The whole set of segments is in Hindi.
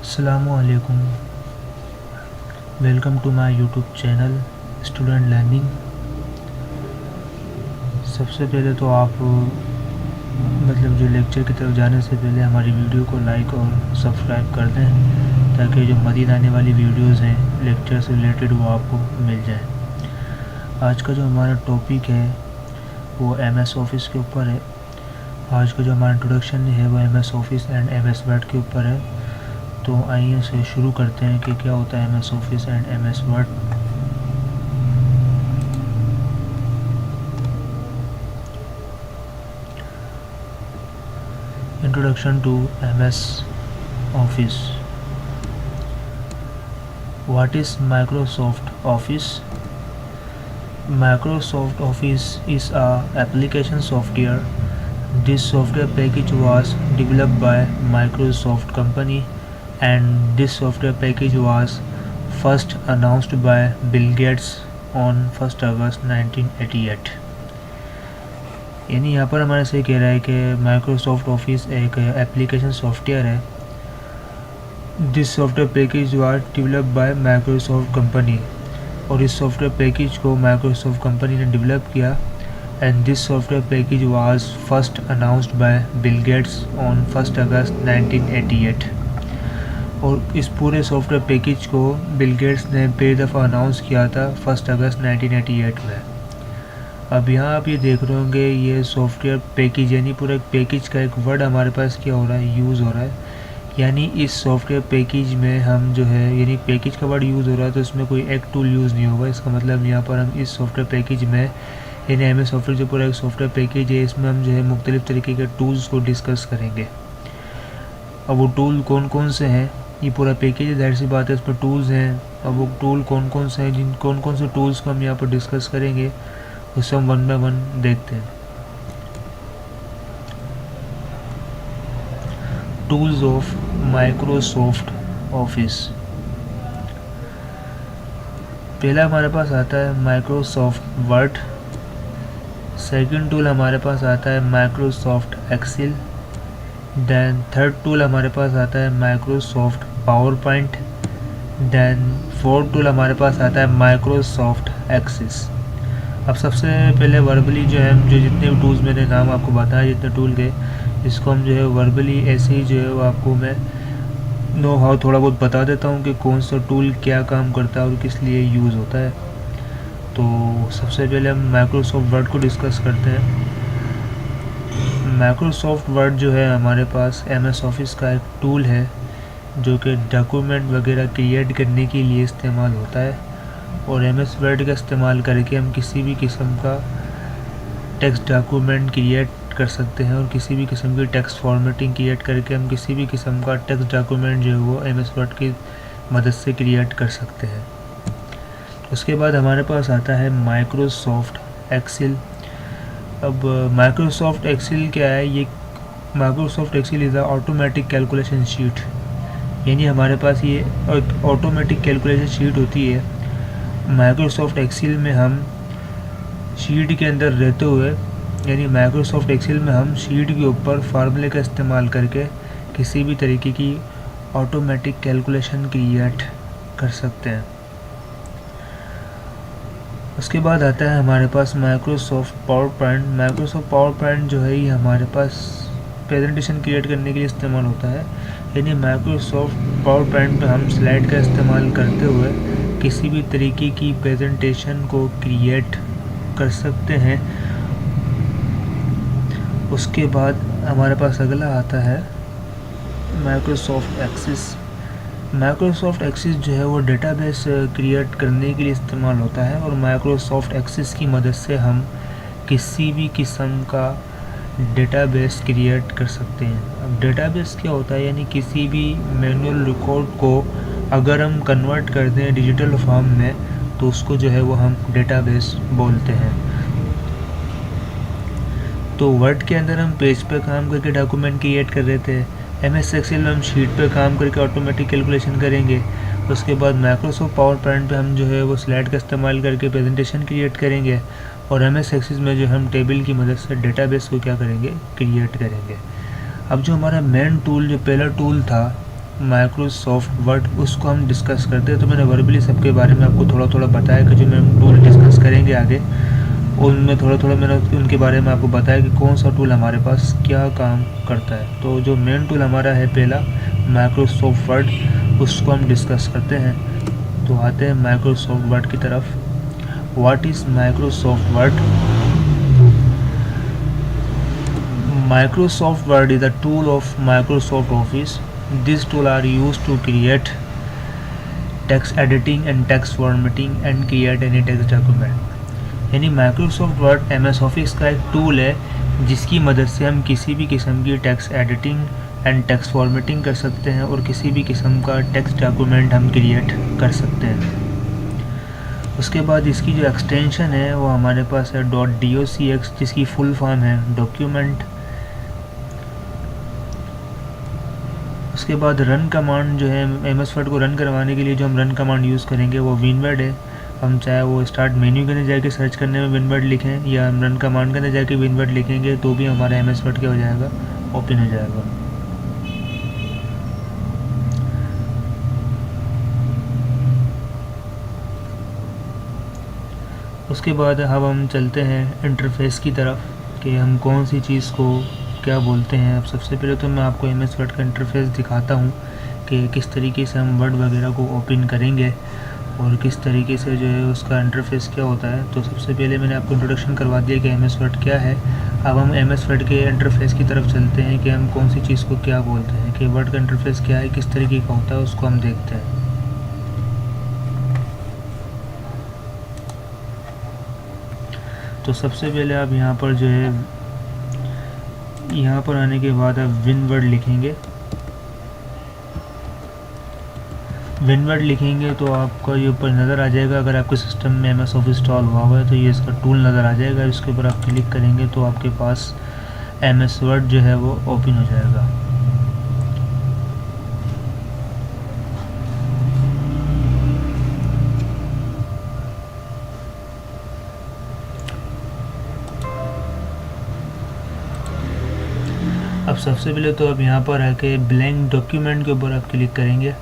अस्सलामुअलैकुम। Welcome to my YouTube channel student learning. सबसे पहले तो आप जो लेक्चर की तरफ जाने से पहले हमारी वीडियो को लाइक और सब्सक्राइब कर दें ताकि जो मज़ीद आने वाली वीडियोस हैं लेक्चर से रिलेटेड वो आपको मिल जाए। आज का जो हमारा टॉपिक है वो एमएस ऑफिस के ऊपर है। आज का जो हमारा इंट्रोडक्शन है वो MS Office and MS word के ऊपर है। तो आइए से शुरू करते हैं कि क्या होता है MS Office and MS Word. Introduction to MS Office. What is Microsoft Office? Microsoft Office is a application software. This software package was developed by Microsoft company and this software package was first announced by Bill Gates on 1st August 1988। यानी यहाँ पर हमारे से कह रहा है कि Microsoft Office एक एप्लीकेशन सॉफ्टवेयर है। This software package was developed by Microsoft company और इस सॉफ्टवेयर पैकेज को माइक्रोसॉफ्ट कंपनी ने डेवलप किया and this software package was first announced by Bill Gates on 1 अगस्त 1988। और इस पूरे सॉफ्टवेयर पैकेज को बिल गेट्स ने पहली दफ़ा अनाउंस किया था 1 अगस्त 1988 में। अब यहाँ आप ये देख रहे होंगे ये सॉफ्टवेयर पैकेज यानी पूरा एक पैकेज का एक वर्ड हमारे पास क्या हो रहा है, यूज़ हो रहा है। यानी इस सॉफ्टवेयर पैकेज में हम जो है यानी पैकेज का वर्ड यूज़ हो रहा है तो इसमें कोई एक टूल यूज़ नहीं होगा। इसका मतलब यहाँ पर हम इस सॉफ्टवेयर पैकेज में यानी एमएस ऑफिस जो पूरा एक सॉफ्टवेयर पैकेज है इसमें हम जो है मुख्तलिफ़ तरीके के टूल्स को डिस्कस करेंगे। अब वो टूल कौन कौन से हैं, ये पूरा पैकेज है, जाहिर सी बात है इसमें टूल्स हैं। अब वो टूल कौन कौन से हैं, जिन कौन कौन से टूल्स को हम यहाँ पर डिस्कस करेंगे उससे हम वन बाय वन देखते हैं। Tools of Microsoft office. पहला हमारे पास आता है माइक्रोसॉफ्ट वर्ड। सेकंड टूल हमारे पास आता है Microsoft Excel. Then third tool हमारे पास आता है Microsoft PowerPoint. Then fourth tool हमारे पास आता है माइक्रोसॉफ्ट एक्सेस। अब सबसे पहले वर्बली जो है जो जितने भी टूल्स मैंने नाम आपको बताया जितने टूल के, इसको हम जो है वर्बली ऐसे ही जो है वो आपको मैं नो हाउ थोड़ा बहुत बता देता हूँ कि कौन सा टूल क्या काम करता है और किस लिए यूज़ होता है। तो सबसे पहले हम माइक्रोसॉफ्ट वर्ड को डिस्कस करते हैं। माइक्रोसॉफ्ट वर्ड जो है हमारे पास एमएस ऑफिस का एक टूल है जो कि डॉक्यूमेंट वगैरह क्रिएट करने के लिए इस्तेमाल होता है और एमएस वर्ड का इस्तेमाल करके हम किसी भी किस्म का टेक्स्ट डॉक्यूमेंट क्रिएट कर सकते हैं और किसी भी किस्म की टेक्स्ट फॉर्मेटिंग क्रिएट करके हम किसी भी किस्म का टेक्स्ट डॉक्यूमेंट जो है वो एमएस वर्ड की मदद से क्रिएट कर सकते हैं। उसके बाद हमारे पास आता है माइक्रोसॉफ्ट एक्सेल। अब माइक्रोसॉफ्ट एक्सेल क्या है, ये Microsoft Excel is a automatic calculation sheet. यानी हमारे पास ये एक ऑटोमेटिक कैलकुलेशन शीट होती है। माइक्रोसॉफ्ट एक्सेल में हम शीट के अंदर रहते हुए यानी माइक्रोसॉफ्ट एक्सेल में हम शीट के ऊपर फार्मूले का इस्तेमाल करके किसी भी तरीके की ऑटोमेटिक कैलकुलेशन क्रिएट कर सकते हैं। उसके बाद आता है हमारे पास Microsoft PowerPoint. Microsoft PowerPoint जो है ये हमारे पास प्रेजेंटेशन क्रिएट करने के लिए इस्तेमाल होता है। यानी माइक्रोसॉफ्ट पावर पॉइंट पे हम स्लाइड का इस्तेमाल करते हुए किसी भी तरीके की प्रेजेंटेशन को क्रिएट कर सकते हैं। उसके बाद हमारे पास अगला आता है माइक्रोसॉफ्ट एक्सेस। माइक्रोसॉफ्ट एक्सेस जो है वो डेटाबेस क्रिएट करने के लिए इस्तेमाल होता है और माइक्रोसॉफ्ट एक्सेस की मदद से हम किसी भी किस्म का डेटाबेस क्रिएट कर सकते हैं। अब डेटाबेस क्या होता है, यानी किसी भी मैनुअल रिकॉर्ड को अगर हम कन्वर्ट कर दें डिजिटल फॉर्म में तो उसको जो है वो हम डेटाबेस बोलते हैं। तो वर्ड के अंदर हम पेज पे काम करके डॉक्यूमेंट क्रिएट कर रहे थे, एमएस एक्सेल में हम शीट पे काम करके ऑटोमेटिक कैलकुलेशन करेंगे। उसके बाद माइक्रोसॉफ्ट पावर पॉइंट पे हम जो है वो स्लाइड का इस्तेमाल करके प्रेजेंटेशन क्रिएट करेंगे और एमएस एक्सेस में जो हम टेबल की मदद से डेटाबेस को क्या करेंगे, क्रिएट करेंगे। अब जो हमारा मेन टूल जो पहला टूल था माइक्रोसॉफ्ट वर्ड, उसको हम डिस्कस करते हैं। तो मैंने वर्बली सबके बारे में आपको थोड़ा थोड़ा बताया कि जो मैं टूल डिस्कस करेंगे आगे, उनमें थोड़ा थोड़ा मैंने उनके बारे में आपको बताया कि कौन सा टूल हमारे पास क्या काम करता है। तो जो मेन टूल हमारा है पहला माइक्रोसॉफ्ट वर्ड, उसको हम डिस्कस करते हैं। तो आते हैं माइक्रोसॉफ्ट वर्ड की तरफ। What is Microsoft word? Microsoft Word is a tool of Microsoft Office. These tools are used to create text editing and text formatting and create any text document। यानी Microsoft Word MS Office का एक टूल है जिसकी मदद से हम किसी भी किस्म की text editing and text formatting कर सकते हैं और किसी भी किस्म का टेक्स्ट डॉक्यूमेंट हम क्रिएट कर सकते हैं। उसके बाद इसकी जो एक्सटेंशन है वो हमारे पास है .docx, जिसकी फुल फॉर्म है डॉक्यूमेंट। उसके बाद रन कमांड जो है MS वर्ड को रन करवाने के लिए जो हम रन कमांड यूज़ करेंगे वो विनवर्ड है। हम चाहे वो स्टार्ट मेन्यू के अंदर जाके सर्च करने में विनवर्ड लिखें या हम रन कमांड के अंदर जाके विनवर्ड लिखेंगे तो भी हमारा MS वर्ड क्या हो जाएगा, ओपन हो जाएगा। उसके बाद अब हम चलते हैं इंटरफेस की तरफ कि हम कौन सी चीज़ को क्या बोलते हैं। अब सबसे पहले तो मैं आपको MS वर्ड का इंटरफेस दिखाता हूँ कि किस तरीके से हम वर्ड वगैरह को ओपन करेंगे और किस तरीके से जो है उसका इंटरफेस क्या होता है। तो सबसे पहले मैंने आपको इंट्रोडक्शन करवा दिया कि MS वर्ड क्या है। अब हम MS वर्ड के इंटरफेस की तरफ चलते हैं कि हम कौन सी चीज़ को क्या बोलते हैं, कि वर्ड का इंटरफेस क्या है, किस तरीके का होता है, उसको हम देखते हैं। तो सबसे पहले आप यहाँ पर जो है, यहाँ पर आने के बाद आप विनवर्ड लिखेंगे। विनवर्ड लिखेंगे तो आपका ये ऊपर नज़र आ जाएगा। अगर आपके सिस्टम में MS ऑफिस इंस्टॉल हुआ हुआ है तो ये इसका टूल नज़र आ जाएगा। इसके ऊपर आप क्लिक करेंगे तो आपके पास MS वर्ड जो है वो ओपन हो जाएगा। अब सबसे पहले तो आप यहाँ पर आके ब्लैंक डॉक्यूमेंट के ऊपर आप क्लिक करेंगे।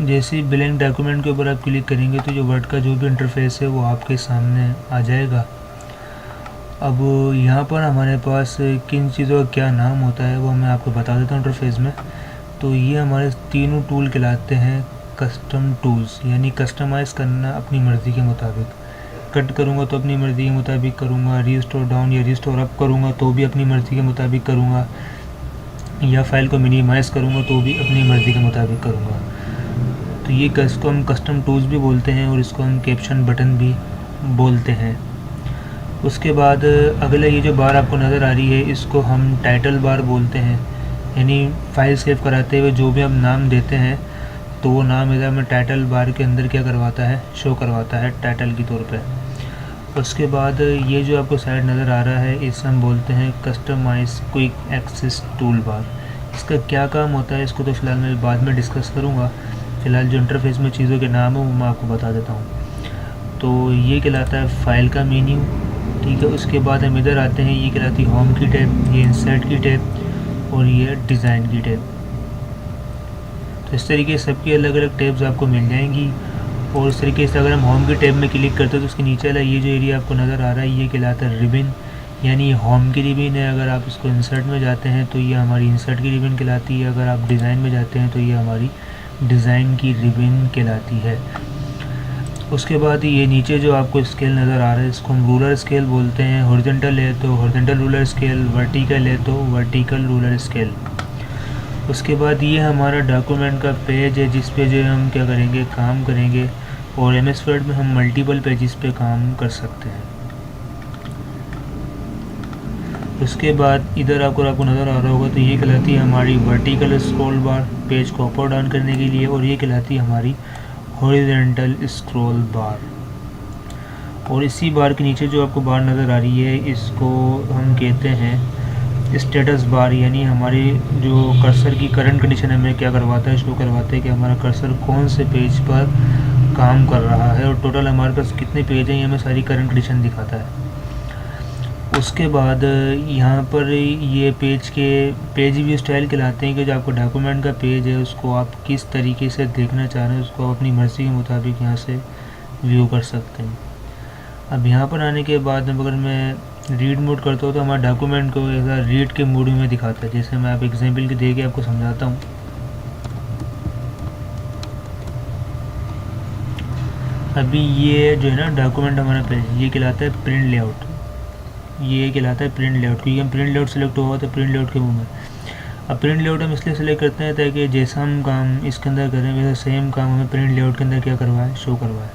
जैसे ही ब्लैंक डॉक्यूमेंट के ऊपर आप क्लिक करेंगे तो जो वर्ड का जो भी इंटरफेस है वो आपके सामने आ जाएगा। अब यहाँ पर हमारे पास किन चीज़ों का क्या नाम होता है वो मैं आपको बता देता हूँ इंटरफेस में। तो ये हमारे तीनों टूल कहलाते हैं कस्टम टूल्स, यानी कस्टमाइज़ करना अपनी मर्ज़ी के मुताबिक। कट करूँगा तो अपनी मर्ज़ी के मुताबिक करूँगा, रीस्टोर डाउन या रीस्टोर अप करूँगा तो भी अपनी मर्ज़ी के मुताबिक करूँगा, या फाइल को मिनिमाइज़ करूँगा तो भी अपनी मर्ज़ी के मुताबिक करूँगा। तो ये इसको हम कस्टम टूल्स भी बोलते हैं और इसको हम कैप्शन बटन भी बोलते हैं। उसके बाद अगला ये जो बार आपको नज़र आ रही है इसको हम टाइटल बार बोलते हैं, यानी फाइल सेव कराते हुए जो भी हम नाम देते हैं तो वो नाम इधर में टाइटल बार के अंदर क्या करवाता है, शो करवाता है टाइटल के तौर पे। उसके बाद ये जो आपको साइड नज़र आ रहा है इसे हम बोलते हैं customise quick access toolbar. इसका क्या काम होता है इसको तो फ़िलहाल मैं बाद में डिस्कस करूँगा। फ़िलहाल जो इंटरफेस में चीज़ों के नाम है वो मैं आपको बता देता हूँ। तो ये कहलाता है फ़ाइल का मेन्यू, ठीक है। उसके बाद हम इधर आते हैं, ये कहलाती है होम की टैब, ये इंसर्ट की टैब और ये डिज़ाइन की टैब। तो इस तरीके से सबकी अलग अलग टैब्स आपको मिल जाएंगी। और इस तरीके से अगर हम होम की टैब में क्लिक करते हैं तो उसके नीचे वाला ये जो एरिया आपको नज़र आ रहा है ये कहलाता है रिबन, यानी ये होम की रिबन है। अगर आप इसको इंसर्ट में जाते हैं तो ये हमारी इंसर्ट की रिबन कहलाती है। अगर आप डिज़ाइन में जाते हैं तो ये हमारी डिज़ाइन की रिबन कहलाती है। उसके बाद ये नीचे जो आपको स्केल नज़र आ रहा है इसको हम रूलर स्केल बोलते हैं। हॉरिजॉन्टल है तो हॉरिजॉन्टल रूलर स्केल, वर्टिकल है तो वर्टिकल रूलर स्केल। उसके बाद ये हमारा डॉक्यूमेंट का पेज है जिस पे जो हम क्या करेंगे, काम करेंगे। और MS वर्ड में हम मल्टीपल पेजेस पे काम कर सकते हैं। उसके बाद इधर आपको नज़र आ रहा होगा तो ये कहलाती है हमारी वर्टिकल स्क्रॉल बार, पेज को अप और डाउन करने के लिए, और ये कहलाती है हमारी हॉरिजॉन्टल स्क्रॉल बार। और इसी बार के नीचे जो आपको बार नज़र आ रही है इसको हम कहते हैं स्टेटस बार, यानी हमारी जो कर्सर की करंट कंडीशन हमें क्या करवाता है, शो करवाता है कि हमारा कर्सर कौन से पेज पर काम कर रहा है और टोटल हमारे पास कितने पेज हैं ये हमें सारी करंट कंडीशन दिखाता है। उसके बाद यहाँ पर ये पेज व्यू स्टाइल कहलाते हैं कि जो आपको डॉक्यूमेंट का पेज है उसको आप किस तरीके से देखना चाह रहे हैं उसको आप अपनी मर्ज़ी के मुताबिक यहाँ से व्यू कर सकते हैं। अब यहाँ पर आने के बाद अगर मैं रीड मोड करता हूँ तो हमारे डॉक्यूमेंट को ऐसा रीड के मूड में दिखाता है। जैसे मैं आप एग्जाम्पल के दे के आपको समझाता हूँ। अभी ये जो है ना डॉक्यूमेंट हमारा पेज, ये कहलाता है प्रिंट लेआउट। ये कहलाता है प्रिंट लेआउट, क्योंकि हम प्रिंट लेआउट सेलेक्ट हुआ तो प्रिंट लेआउट के मुँह में। अब प्रिंट लेआउट हम इसलिए सेलेक्ट करते हैं ताकि जैसा हम काम इसके अंदर करें वैसा सेम काम हमें प्रिंट लेआउट के अंदर क्या करवाए, शो करवाए।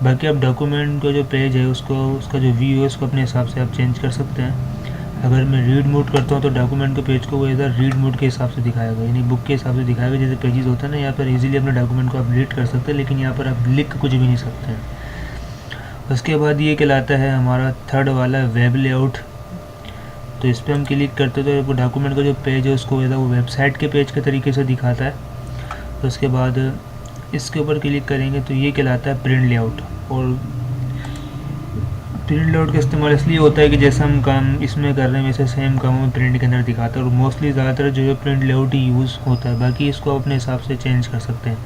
बाकी आप डॉक्यूमेंट का जो पेज है उसका जो व्यू है उसको अपने हिसाब से आप चेंज कर सकते हैं। अगर मैं रीड मोड करता हूँ तो डॉक्यूमेंट के पेज को वो इधर रीड मोड के हिसाब से दिखाएगा, यानी बुक के हिसाब से दिखाएगा। जैसे पेजेस होता है ना, यहाँ पर इजीली अपने डॉक्यूमेंट को आप रीड कर सकते हैं, लेकिन यहाँ पर आप लिख कुछ भी नहीं सकते हैं। उसके बाद ये कहलाता है हमारा थर्ड वाला वेब लेआउट। तो इस पर हम क्लिक करते हैं तो डॉक्यूमेंट का जो पेज है उसको वो वेबसाइट के पेज के तरीके से दिखाता है। तो उसके बाद इसके ऊपर क्लिक करेंगे तो ये कहलाता है प्रिंट लेआउट। और प्रिंट लेआउट का इस्तेमाल इसलिए होता है कि जैसा हम काम इसमें कर रहे हैं वैसे सेम काम हमें प्रिंट के अंदर दिखाता है, और मोस्टली ज़्यादातर जो है प्रिंट लेआउट ही यूज़ होता है। बाकी इसको अपने हिसाब से चेंज कर सकते हैं।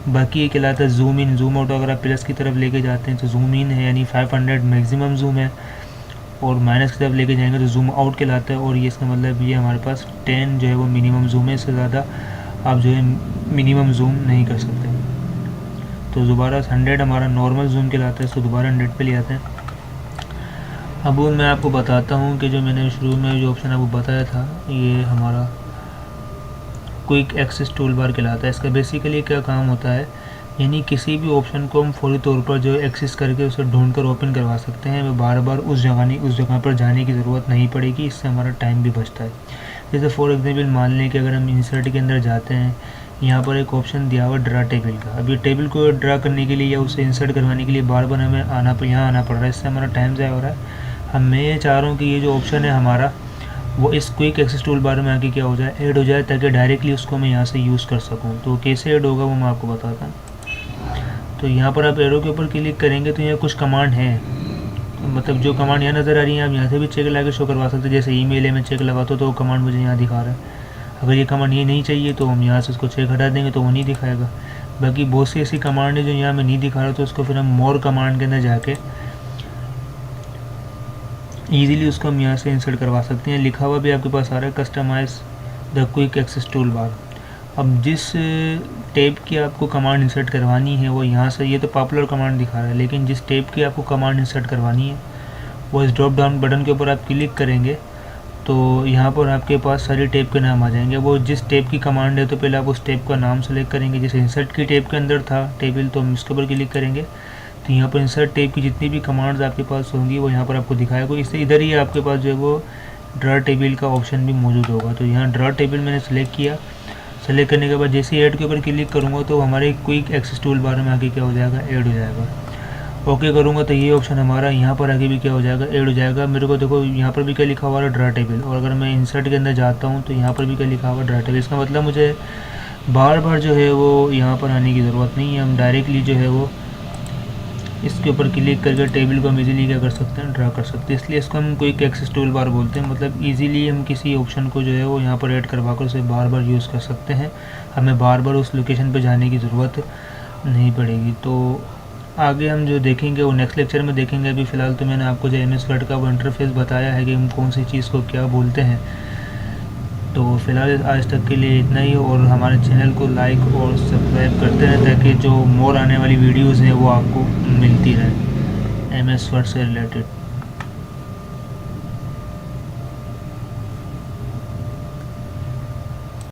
बाकी ये कहलाता है जूम इन जूम आउट। अगर आप प्लस की तरफ लेके जाते हैं तो जूम इन है, यानी 500 मैक्सिमम जूम है, और माइनस की तरफ लेके जाएंगे तो जूम आउट कहलाता है। और ये इसका मतलब ये हमारे पास 10 जो है वो मिनिमम जूम है, इससे ज़्यादा आप जो है मिनिमम जूम नहीं कर सकते। तो दोबारा 100 हमारा नॉर्मल जूम कहलाता है, इसको दोबारा 100 पे ले आते हैं। अब मैं आपको बताता हूँ कि जो मैंने शुरू में जो ऑप्शन आपको बताया था ये हमारा क्विक एक्सेस टूल बार कहलाता है। इसका बेसिकली क्या काम होता है, यानी किसी भी ऑप्शन को हम फौरी तौर पर जो एक्सेस करके उसे ढूंढ कर ओपन करवा सकते हैं। हमें बार बार उस जगह पर जाने की ज़रूरत नहीं पड़ेगी, इससे हमारा टाइम भी बचता है। जैसे फॉर एग्जांपल मान लें कि अगर हम इंसर्ट के अंदर जाते हैं, यहाँ पर एक ऑप्शन दिया हुआ ड्रा टेबल का। अब ये टेबल को ड्रा करने के लिए या उसे इंसर्ट करवाने के लिए बार बार हमें यहाँ आना पड़ रहा है, इससे हमारा टाइम ज़ाया हो रहा है। हम मैं ये चाह रहा हूँ कि ये जो ऑप्शन है हमारा वो इस क्विक एक्सेस टूल बार में आके क्या हो जाए, ऐड हो जाए, ताकि डायरेक्टली उसको मैं यहाँ से यूज़ कर सकूँ। तो कैसे ऐड होगा वो मैं आपको बताता हूँ। तो यहाँ पर आप एरो के ऊपर क्लिक करेंगे तो यहाँ कुछ कमांड हैं, मतलब जो कमांड यहाँ नज़र आ रही है आप यहाँ से भी चेक लगा के शो करवा सकते हैं। जैसे ईमेल है, मैं चेक लगाता हूँ तो वो कमांड मुझे यहाँ दिखा रहा है। अगर ये कमांड ये नहीं चाहिए तो हम यहाँ से उसको चेक हटा देंगे तो वो नहीं दिखाएगा। बाकी बहुत सी ऐसी कमांड है जो यहाँ में नहीं दिखा रहा, तो उसको फिर हम मोर कमांड के अंदर जाके ईज़िली उसको हम यहाँ से इंसर्ट करवा सकते हैं। लिखा हुआ भी आपके पास आ रहा है customise the quick access toolbar. अब जिस टैब की आपको कमांड इंसर्ट करवानी है वो यहाँ से, ये तो पॉपुलर कमांड दिखा रहा है, लेकिन जिस टैब की आपको कमांड इंसर्ट करवानी है वो इस ड्रॉप डाउन बटन के ऊपर आप क्लिक करेंगे तो यहाँ पर आपके पास सारी टैब के नाम आ जाएंगे। वो जिस टैब की कमांड है तो पहले आप उस टैब का नाम सेलेक्ट करेंगे। जैसे इंसर्ट की टैब के अंदर था टेबल, तो हम इसके ऊपर क्लिक करेंगे तो यहाँ पर इंसर्ट टैब की जितनी भी कमांड्स आपके पास होंगी वो यहाँ पर आपको दिखाएगा। इससे इधर ही आपके पास जो है वो ड्रा टेबल का ऑप्शन भी मौजूद होगा। तो यहाँ ड्रा टेबल मैंने सेलेक्ट किया। सेलेक्ट करने के बाद जैसे ऐड के ऊपर क्लिक करूँगा तो हमारे क्विक एक्सेस टूल बार में आगे क्या हो जाएगा, ऐड हो जाएगा। ओके करूँगा तो ये ऑप्शन हमारा यहाँ पर आगे भी क्या हो जाएगा, ऐड हो जाएगा। मेरे को देखो यहाँ पर भी क्या लिखा हुआ है, ड्रा टेबल। और अगर मैं इंसर्ट के अंदर जाता हूँ तो यहाँ पर भी क्या लिखा हुआ है, ड्रा टेबल। इसका मतलब मुझे बार बार जो है वो यहाँ पर आने की ज़रूरत नहीं है। हम डायरेक्टली जो है वो इसके ऊपर क्लिक करके टेबल को हम इजीली क्या कर सकते हैं, ड्रा कर सकते हैं। इसलिए इसको हम क्विक एक्सेस टूल बार बोलते हैं। मतलब इजीली हम किसी ऑप्शन को जो है वो यहाँ पर ऐड करवा कर उसे बार बार यूज़ कर सकते हैं। हमें बार बार उस लोकेशन पर जाने की ज़रूरत नहीं पड़ेगी। तो आगे हम जो देखेंगे वो नेक्स्ट लेक्चर में देखेंगे। अभी फ़िलहाल तो मैंने आपको जो MS वर्ड का वो इंटरफेस बताया है कि हम कौन सी चीज़ को क्या बोलते हैं। तो फ़िलहाल आज तक के लिए इतना ही, और हमारे चैनल को लाइक और सब्सक्राइब करते रहें ताकि जो मोर आने वाली वीडियोज़ हैं वो आपको मिलती रहें MS वर्ड से रिलेटेड।